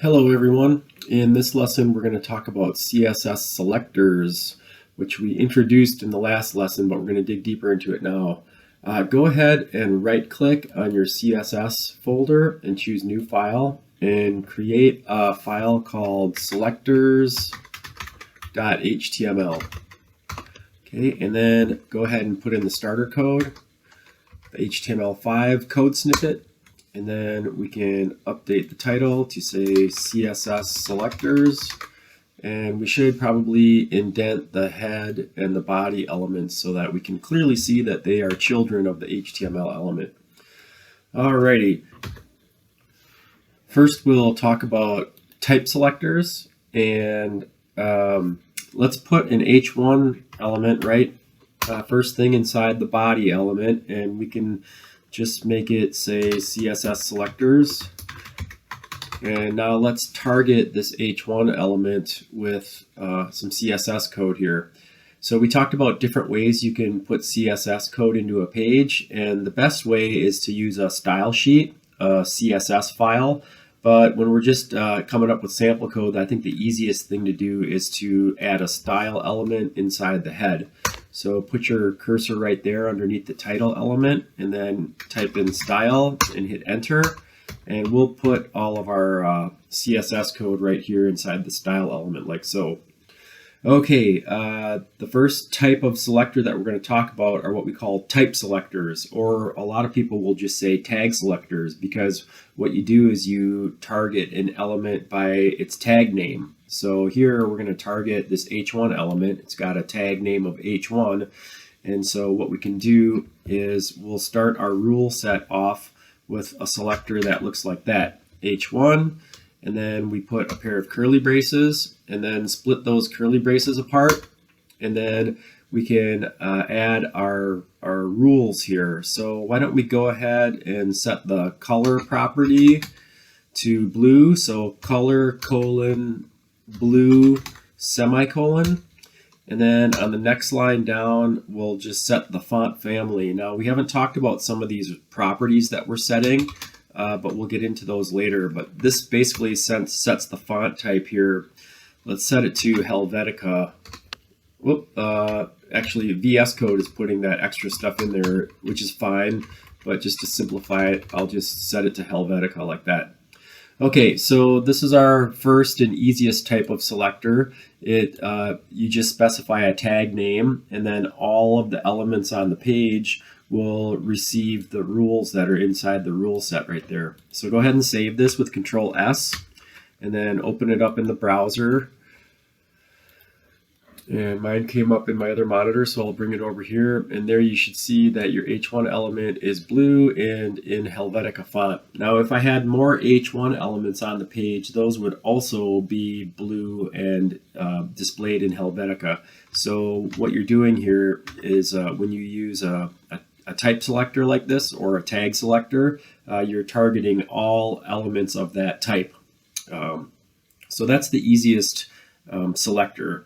Hello everyone. In this lesson we're going to talk about CSS selectors, which we introduced in the last lesson, but we're going to dig deeper into it now. Go ahead and right click on your CSS folder and choose new file and create a file called selectors.html. Okay, and then go ahead and put in the starter code, the HTML5 code snippet. And then we can update the title to say CSS Selectors. And we should probably indent the head and the body elements so that we can clearly see that they are children of the HTML element. Alrighty. First we'll talk about type selectors. And let's put an H1 element right first thing inside the body element. And we can just make it say CSS selectors. And now let's target this H1 element with some CSS code here. So we talked about different ways you can put CSS code into a page, and the best way is to use a style sheet, a CSS file. But when we're just coming up with sample code, I think the easiest thing to do is to add a style element inside the head. So put your cursor right there underneath the title element and then type in style and hit enter. And we'll put all of our CSS code right here inside the style element like so. Okay, the first type of selector that we're going to talk about are what we call type selectors, or a lot of people will just say tag selectors, because what you do is you target an element by its tag name. So here we're going to target this H1 element. It's got a tag name of H1. And so what we can do is we'll start our rule set off with a selector that looks like that, H1. And then we put a pair of curly braces and then split those curly braces apart. And then we can add our rules here. So why don't we go ahead and set the color property to blue. So color colon blue semicolon. And then on the next line down, we'll just set the font family. Now we haven't talked about some of these properties that we're setting. But we'll get into those later. But this basically sets the font type here. Let's set it to Helvetica. Whoop, actually, VS Code is putting that extra stuff in there, which is fine. But just to simplify it, I'll just set it to Helvetica like that. Okay, so this is our first and easiest type of selector. You just specify a tag name, and then all of the elements on the page will receive the rules that are inside the rule set right there. So go ahead and save this with Control S and then open it up in the browser. And mine came up in my other monitor, so I'll bring it over here. And there you should see that your H1 element is blue and in Helvetica font. Now if I had more H1 elements on the page, those would also be blue and displayed in Helvetica. So what you're doing here is when you use a type selector like this or a tag selector, you're targeting all elements of that type. So that's the easiest selector.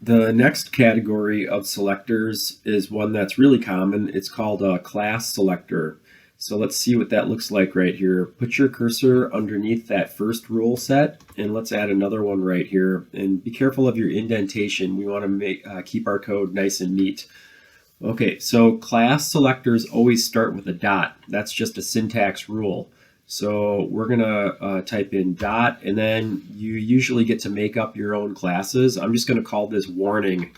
The next category of selectors is one that's really common. It's called a class selector. So let's see what that looks like right here. Put your cursor underneath that first rule set, and let's add another one right here. And be careful of your indentation. We want to keep our code nice and neat. Okay, so class selectors always start with a dot. That's just a syntax rule. So we're going to type in dot, and then you usually get to make up your own classes. I'm just going to call this warning.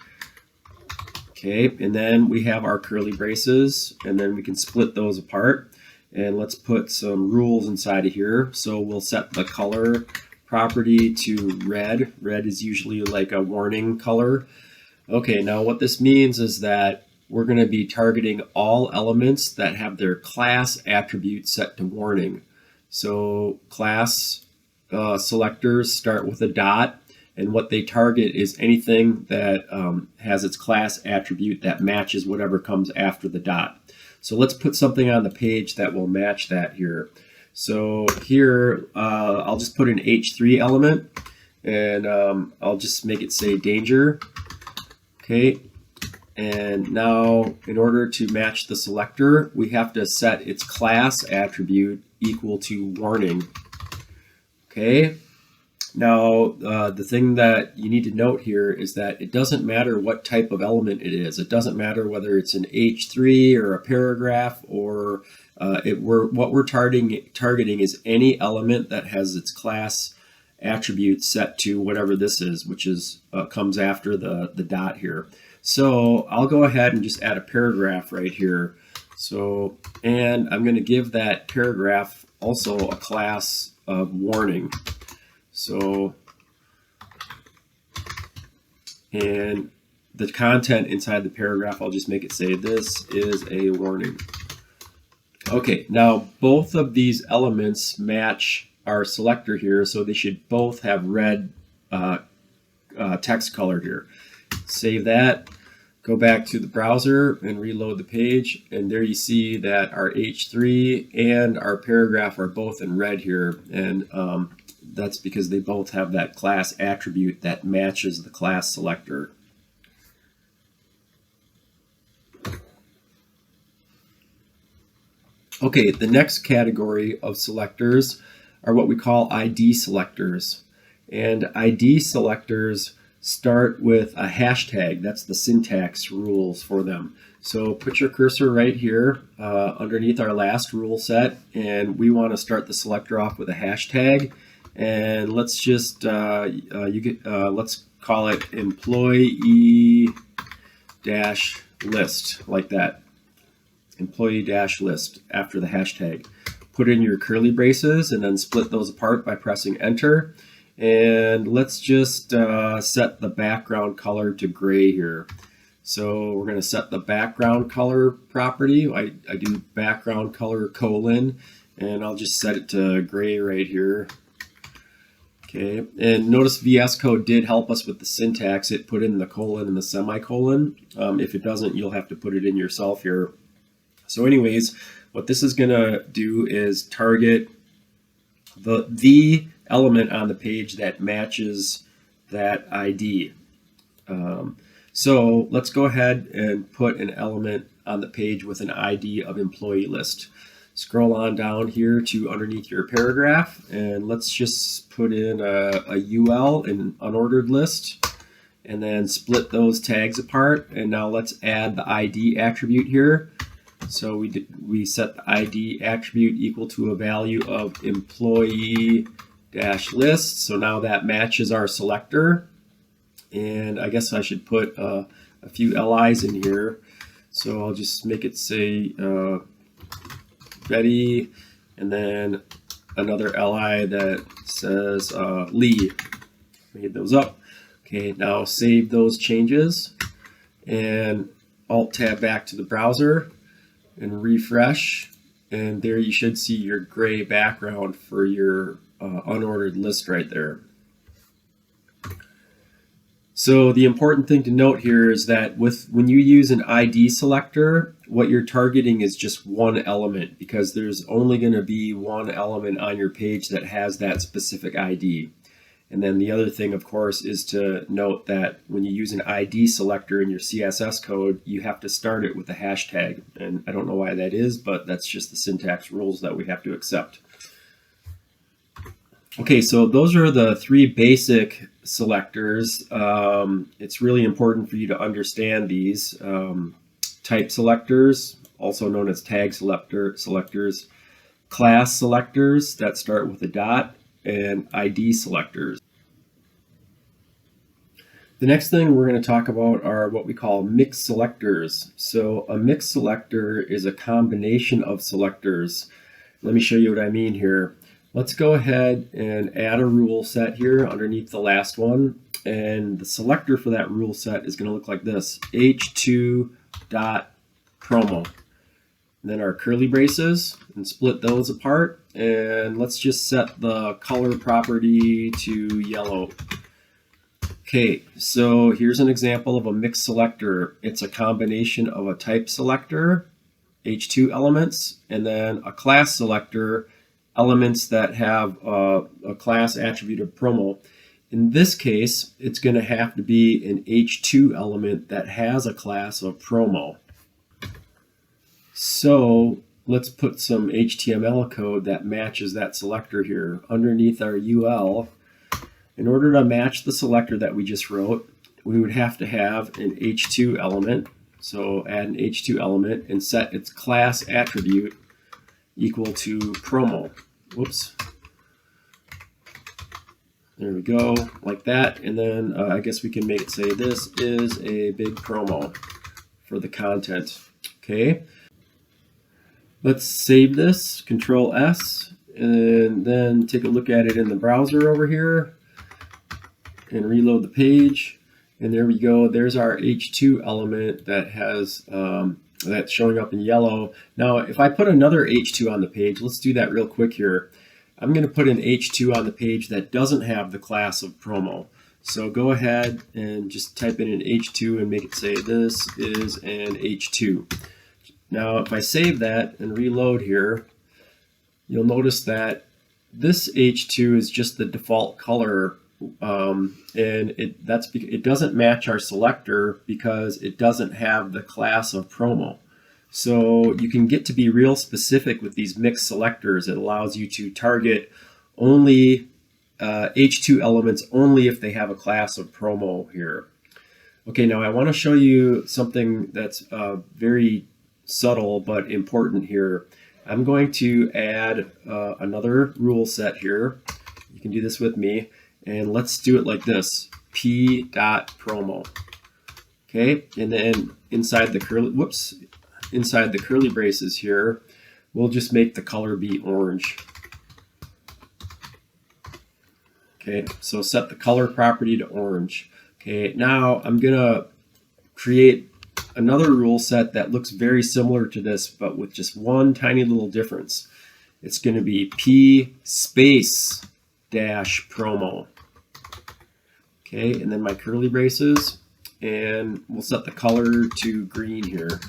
Okay, and then we have our curly braces, and then we can split those apart. And let's put some rules inside of here. So we'll set the color property to red. Red is usually like a warning color. Okay, now what this means is that we're going to be targeting all elements that have their class attribute set to warning. So class selectors start with a dot, and what they target is anything that has its class attribute that matches whatever comes after the dot. So let's put something on the page that will match that here. So here, I'll just put an H3 element, and I'll just make it say danger. Okay, And now in order to match the selector, we have to set its class attribute equal to warning. Okay. Now, the thing that you need to note here is that it doesn't matter what type of element it is. It doesn't matter whether it's an H3 or a paragraph, or what we're targeting is any element that has its class attribute set to whatever this is, which is comes after the dot here. So I'll go ahead and just add a paragraph right here. So, and I'm going to give that paragraph also a class of warning. So, and the content inside the paragraph, I'll just make it say this is a warning. Okay, now both of these elements match our selector here, so they should both have red text color here. Save that, go back to the browser and reload the page, and there you see that our H3 and our paragraph are both in red here, and that's because they both have that class attribute that matches the class selector. Okay, the next category of selectors are what we call ID selectors. And ID selectors start with a hashtag. That's the syntax rules for them. So put your cursor right here underneath our last rule set, and we want to start the selector off with a hashtag. And let's just let's call it employee-list, like that. Employee-list after the hashtag. Put in your curly braces and then split those apart by pressing enter. And let's just set the background color to gray here. So we're going to set the background color property. I do background color colon, and I'll just set it to gray right here. Okay, and notice VS Code did help us with the syntax. It put in the colon and the semicolon. If it doesn't, you'll have to put it in yourself here. So anyways, what this is going to do is target the element on the page that matches that ID. So let's go ahead and put an element on the page with an ID of employee list. Scroll on down here to underneath your paragraph, and let's just put in a UL, an unordered list, and then split those tags apart. And now let's add the ID attribute here. So we set the ID attribute equal to a value of employee-list. So now that matches our selector. And I guess I should put a few LIs in here. So I'll just make it say Betty, and then another LI that says Lee. Made those up. Okay, now save those changes and Alt-tab back to the browser and refresh, and there you should see your gray background for your unordered list right there. So the important thing to note here is that when you use an ID selector, what you're targeting is just one element, because there's only going to be one element on your page that has that specific ID. And then the other thing, of course, is to note that when you use an ID selector in your CSS code, you have to start it with a hashtag. And I don't know why that is, but that's just the syntax rules that we have to accept. Okay, so those are the three basic selectors. It's really important for you to understand these. Type selectors, also known as tag selectors, class selectors that start with a dot, and ID selectors. The next thing we're going to talk about are what we call mixed selectors. So a mixed selector is a combination of selectors. Let me show you what I mean here. Let's go ahead and add a rule set here underneath the last one. And the selector for that rule set is going to look like this, h2.promo. And then our curly braces, and split those apart. And let's just set the color property to yellow. Okay, so here's an example of a mixed selector. It's a combination of a type selector, h2 elements, and then a class selector, elements that have a class attribute of promo. In this case, it's going to have to be an H2 element that has a class of promo. So let's put some HTML code that matches that selector here underneath our UL. In order to match the selector that we just wrote, we would have to have an H2 element. So add an H2 element and set its class attribute equal to promo. Whoops. There we go, like that. And then I guess we can make it say this is a big promo for the content. Okay. Let's save this, Control S, and then take a look at it in the browser over here and reload the page. And there we go. There's our H2 element that has that's showing up in yellow. Now, if I put another H2 on the page, let's do that real quick here. I'm going to put an H2 on the page that doesn't have the class of promo. So go ahead and just type in an H2 and make it say this is an H2. Now, if I save that and reload here, you'll notice that this H2 is just the default color, and it doesn't match our selector because it doesn't have the class of promo. So you can get to be real specific with these mixed selectors. It allows you to target only H2 elements only if they have a class of promo here. Okay, now I want to show you something that's very subtle but important here. I'm going to add another rule set here. You can do this with me, and let's do it like this: p.promo. Okay, and then inside the curly braces here, we'll just make the color be orange. Okay, so set the color property to orange. Okay, now I'm gonna create another rule set that looks very similar to this, but with just one tiny little difference. It's going to be p space dash promo. Okay, and then my curly braces, and we'll set the color to green here.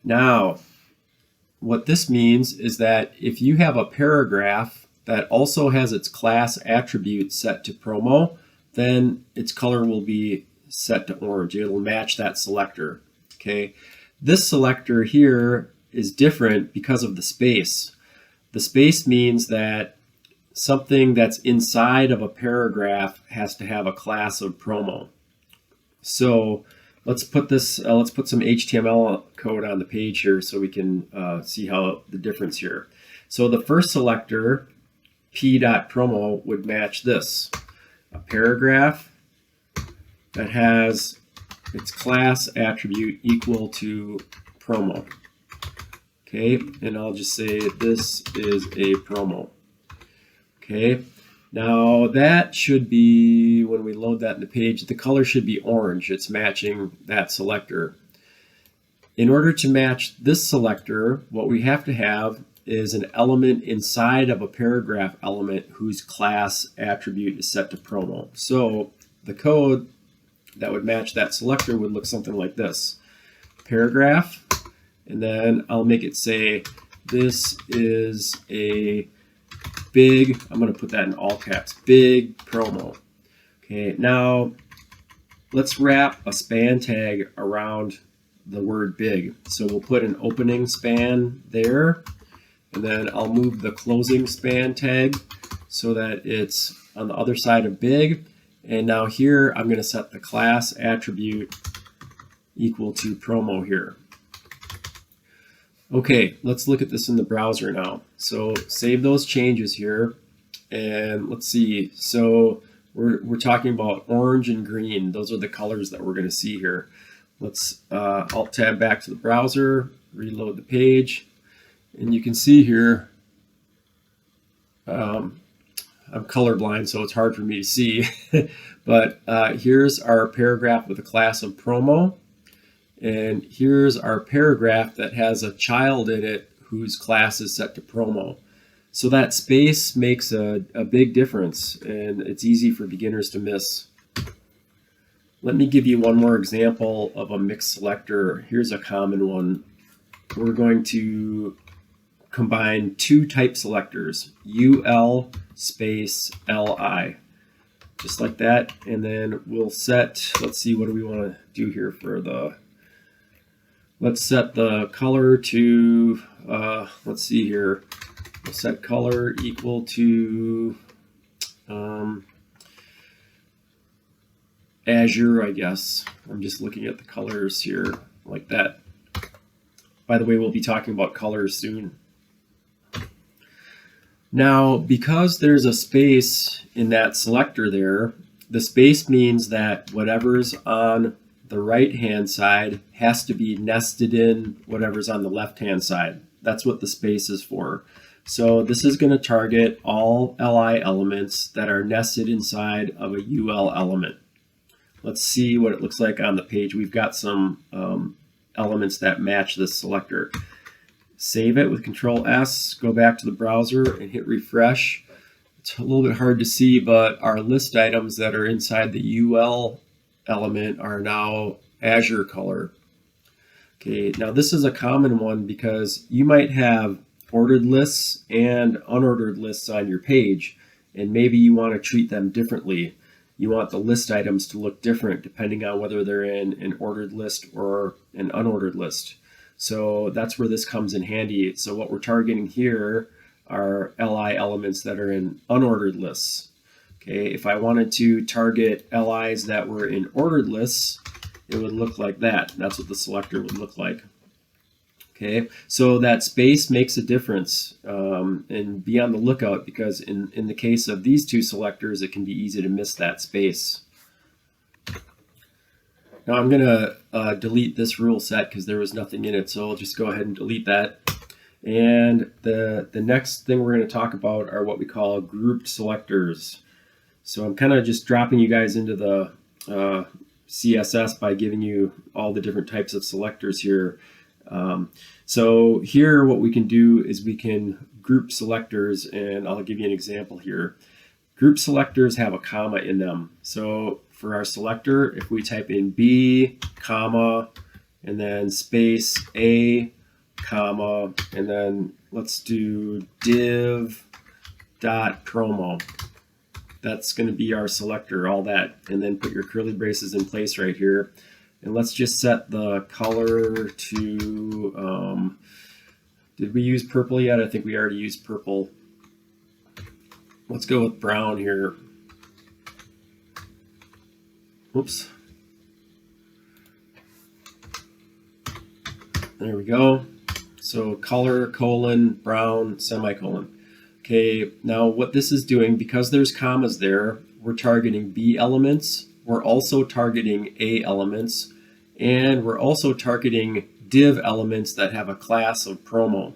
Now, what this means is that if you have a paragraph that also has its class attribute set to promo, then its color will be set to orange. It'll match that selector. Okay, this selector here is different because of the space. The space means that something that's inside of a paragraph has to have a class of promo. So let's put some HTML code on the page here so we can see how the difference here. So the first selector, p.promo, would match this: a paragraph that has its class attribute equal to promo. Okay, and I'll just say this is a promo. Okay, now that should be, when we load that in the page, the color should be orange. It's matching that selector. In order to match this selector, what we have to have is an element inside of a paragraph element whose class attribute is set to promo. So the code that would match that selector would look something like this: paragraph, and then I'll make it say this is a big, I'm going to put that in all caps, big promo. Okay, now let's wrap a span tag around the word big. So we'll put an opening span there, and then I'll move the closing span tag so that it's on the other side of big. And now here, I'm going to set the class attribute equal to promo here. Okay, let's look at this in the browser now. So save those changes here, and let's see. So we're talking about orange and green. Those are the colors that we're going to see here. Let's Alt tab back to the browser, reload the page, and you can see here, I'm colorblind, so it's hard for me to see, but here's our paragraph with a class of promo, and here's our paragraph that has a child in it whose class is set to promo. So that space makes a big difference, and it's easy for beginners to miss. Let me give you one more example of a mixed selector. Here's a common one. We're going to combine two type selectors, UL space LI, just like that. And then we'll set, let's see, what do we want to do here for the, let's set the color to, let's see here, we'll set color equal to Azure, I guess. I'm just looking at the colors here like that. By the way, we'll be talking about colors soon. Now, because there's a space in that selector there, the space means that whatever's on the right-hand side has to be nested in whatever's on the left-hand side. That's what the space is for. So this is going to target all LI elements that are nested inside of a UL element. Let's see what it looks like on the page. We've got some elements that match this selector. Save it with Control S, go back to the browser and hit refresh. It's a little bit hard to see, but our list items that are inside the UL element are now Azure color. Okay, now this is a common one because you might have ordered lists and unordered lists on your page, and maybe you want to treat them differently. You want the list items to look different depending on whether they're in an ordered list or an unordered list. So that's where this comes in handy. So what we're targeting here are LI elements that are in unordered lists. Okay, if I wanted to target LIs that were in ordered lists, it would look like that. That's what the selector would look like. Okay, so that space makes a difference, and be on the lookout because in the case of these two selectors, it can be easy to miss that space. Now I'm going to delete this rule set because there was nothing in it, so I'll just go ahead and delete that. And the next thing we're going to talk about are what we call grouped selectors. So I'm kind of just dropping you guys into the CSS by giving you all the different types of selectors here. So here what we can do is we can group selectors, and I'll give you an example here. Group selectors have a comma in them. So for our selector, if we type in B, comma, and then space A, comma, and then let's do div dot promo. That's going to be our selector, all that, and then put your curly braces in place right here. And let's just set the color to, did we use purple yet? I think we already used purple. Let's go with brown here. Oops. There we go. So color, colon, brown, semicolon. Okay, now what this is doing, because there's commas there, we're targeting B elements. We're also targeting A elements. And we're also targeting div elements that have a class of promo.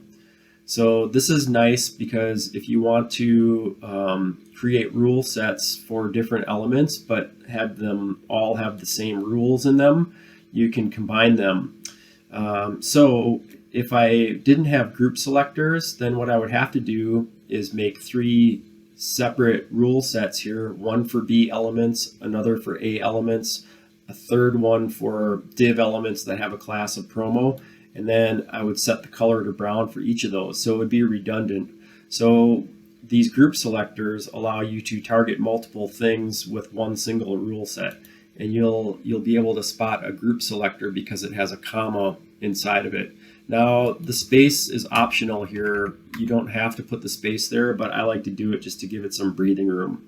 So this is nice because if you want to create rule sets for different elements but have them all have the same rules in them, you can combine them. So if I didn't have group selectors, then what I would have to do is make three separate rule sets here, one for B elements, another for A elements, a third one for div elements that have a class of promo, and then I would set the color to brown for each of those. So it would be redundant. So these group selectors allow you to target multiple things with one single rule set, and you'll be able to spot a group selector because it has a comma inside of it. Now the space is optional here. You don't have to put the space there, but I like to do it just to give it some breathing room.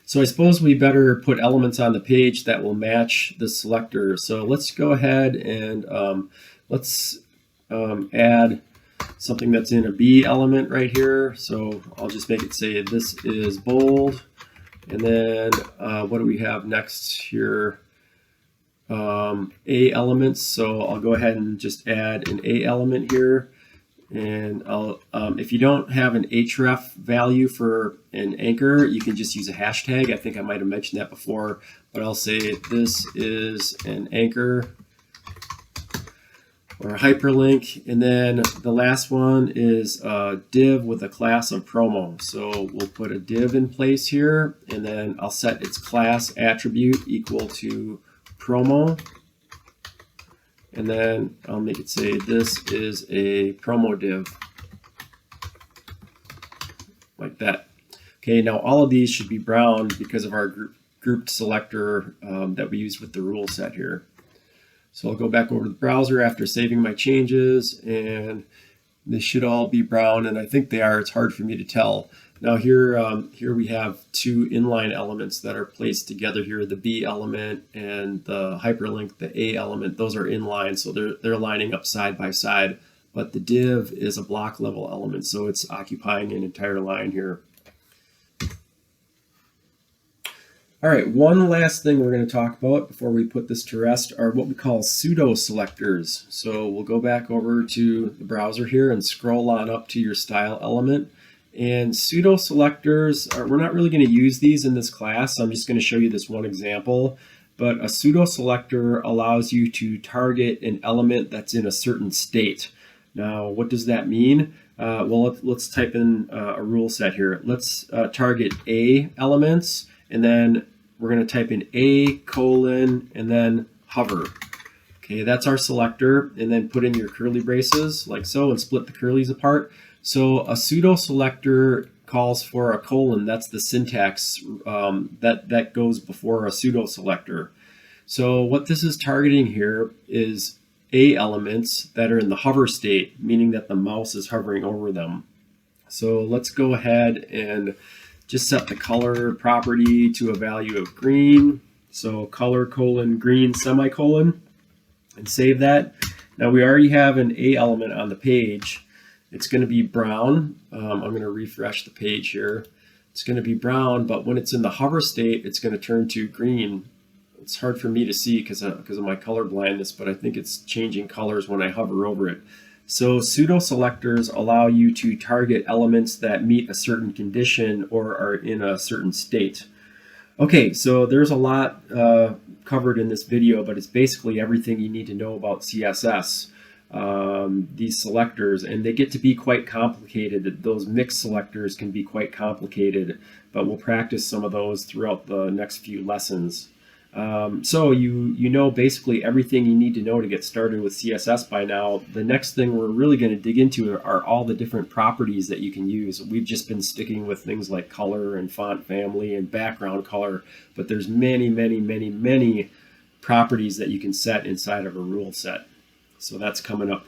So I suppose we better put elements on the page that will match the selector. So let's go ahead and let's add something that's in a B element right here. So I'll just make it say this is bold. And then what do we have next here? A elements. So I'll go ahead and just add an A element here. And I'll, if you don't have an href value for an anchor, you can just use a hashtag. I think I might have mentioned that before, but I'll say this is an anchor or a hyperlink. And then the last one is a div with a class of promo. So we'll put a div in place here, and then I'll set its class attribute equal to promo. and then I'll make it say this is a promo div, like that. Okay, now all of these should be brown because of our grouped selector that we used with the rule set here. So I'll go back over to the browser after saving my changes, and they should all be brown, and I think they are. It's hard for me to tell. Now here we have two inline elements that are placed together here, the B element and the hyperlink, the A element. Those are inline, so they're lining up side by side. But the div is a block level element, so it's occupying an entire line here. All right, one last thing we're going to talk about before we put this to rest are what we call pseudo selectors. So we'll go back over to the browser here and scroll on up to your style element. And pseudo selectors, we're not really going to use these in this class. I'm just going to show you this one example. But a pseudo selector allows you to target an element that's in a certain state. Now, what does that mean? Well, let's type in a rule set here. Let's target A elements, and then we're going to type in A colon and then hover. Okay, that's our selector, and then put in your curly braces like so and split the curlies apart. So a pseudo selector calls for a colon. That's the syntax that goes before a pseudo selector. So what this is targeting here is A elements that are in the hover state, meaning that the mouse is hovering over them. So let's go ahead and just set the color property to a value of green. So color colon green semicolon, and save that. Now we already have an A element on the page. It's going to be brown. I'm going to refresh the page here. It's going to be brown, but when it's in the hover state, it's going to turn to green. It's hard for me to see because of my color blindness, but I think it's changing colors when I hover over it. So pseudo selectors allow you to target elements that meet a certain condition or are in a certain state. Okay, so there's a lot covered in this video, but it's basically everything you need to know about CSS. These selectors, and they get to be quite complicated. Those mixed selectors can be quite complicated, but we'll practice some of those throughout the next few lessons. So you know basically everything you need to know to get started with CSS by now. The next thing we're really going to dig into are all the different properties that you can use. We've just been sticking with things like color and font family and background color, but there's many properties that you can set inside of a rule set. So that's coming up.